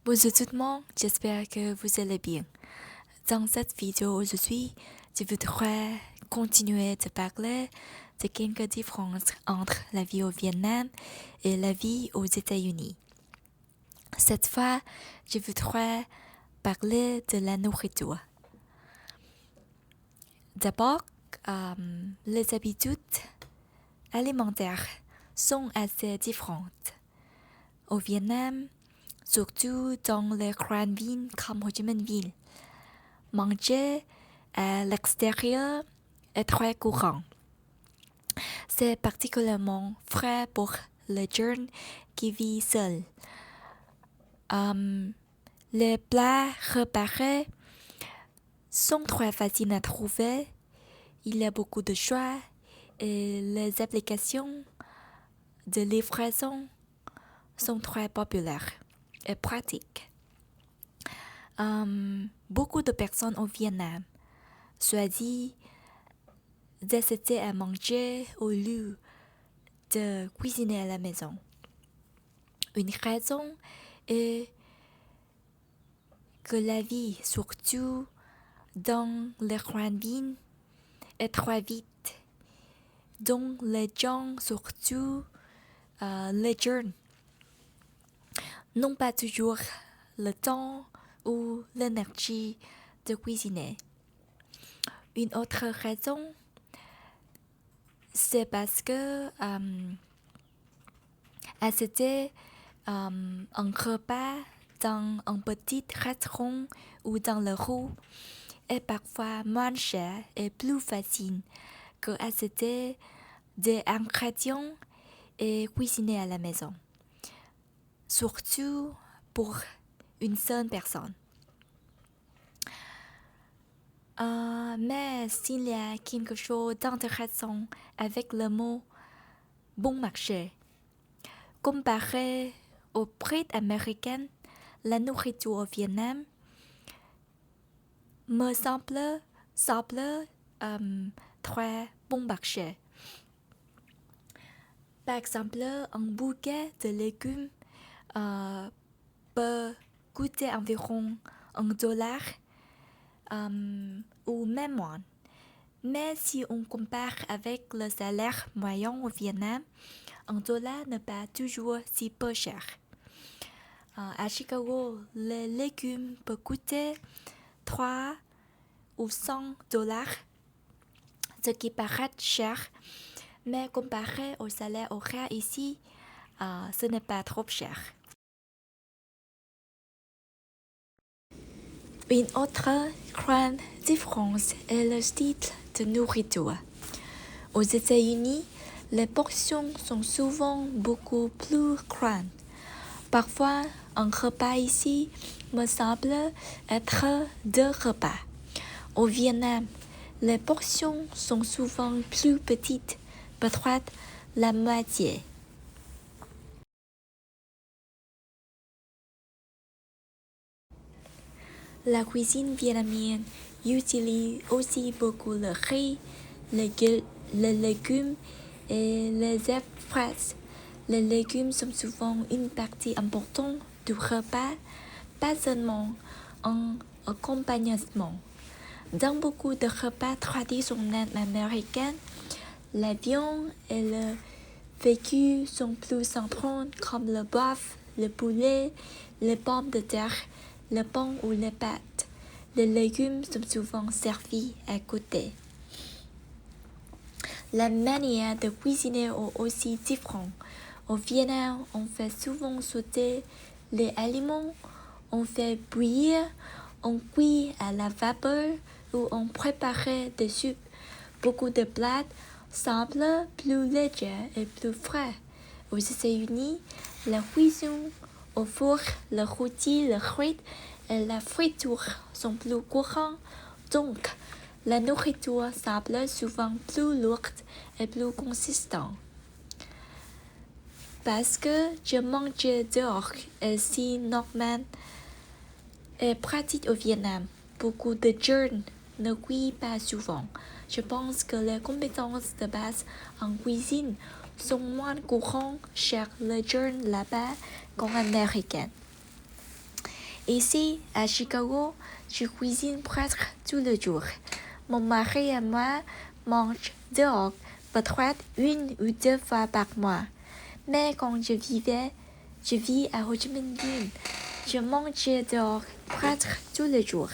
Bonjour tout le monde, j'espère que vous allez bien. Dans cette vidéo aujourd'hui, je voudrais continuer de parler de quelques différences entre la vie au Vietnam et la vie aux États-Unis. Cette fois, je voudrais parler de la nourriture. D'abord, les habitudes alimentaires sont assez différentes. Au Vietnam, surtout dans les grandes villes comme Ho Chi Minh Ville, manger à l'extérieur est très courant. C'est particulièrement vrai pour les jeunes qui vivent seuls. Les plats préparés sont très faciles à trouver. Il y a beaucoup de choix et les applications de livraison sont très populaires et pratiques. Beaucoup de personnes au Vietnam choisissent d'assister à manger au lieu de cuisiner à la maison. Une raison est que la vie, surtout dans les grandes villes, est très vite. Donc les gens, surtout les jeunes, n'ont pas toujours le temps ou l'énergie de cuisiner. Une autre raison, c'est parce que assister un repas dans un petit restaurant ou dans le rue est parfois moins cher et plus facile que acheter des ingrédients et cuisiner à la maison, surtout pour une seule personne. Mais s'il y a quelque chose d'intéressant avec le mot bon marché, comparé au prix américain, la nourriture au Vietnam me semble très bon marché. Par exemple, un bouquet de légumes peut coûter environ $1 ou même moins. Mais si on compare avec le salaire moyen au Vietnam, $1 n'est pas toujours si peu cher. À Chicago, les légumes peuvent coûter 3 ou $100, ce qui paraît cher, mais comparé au salaire horaire ici, ce n'est pas trop cher. Une autre grande différence est le style de nourriture. Aux États-Unis, les portions sont souvent beaucoup plus grandes. Parfois, un repas ici me semble être 2 repas. Au Vietnam, les portions sont souvent plus petites, peut-être la moitié. La cuisine vietnamienne utilise aussi beaucoup le riz, les légumes et les herbes fraîches. Les légumes sont souvent une partie importante du repas, pas seulement en accompagnement. Dans beaucoup de repas traditionnels américains, la viande et le vécu sont plus centraux comme le bœuf, le poulet, les pommes de terre, le pain ou les pâtes. Les légumes sont souvent servis à côté. La manière de cuisiner est aussi différente. Au Vietnam, on fait souvent sauter les aliments, on fait bouillir, on cuit à la vapeur ou on prépare des soupes. Beaucoup de plats semblent plus légers et plus frais. Aux États-Unis, la cuisson au four, le rôti, le grillé et la friture sont plus courants, donc la nourriture semble souvent plus lourde et plus consistante. Parce que je mange dehors est si normal et pratique au Vietnam, beaucoup de jeunes ne cuisinent pas souvent. Je pense que les compétences de base en cuisine sont moins courantes chez les jeunes là-bas qu'en Amérique. Ici, à Chicago, je cuisine presque tous les jours. Mon mari et moi mangent dehors, peut-être 1 ou 2 fois par mois. Mais quand je vis à Ho Chi Minh Ville, je mangeais dehors presque tous les jours.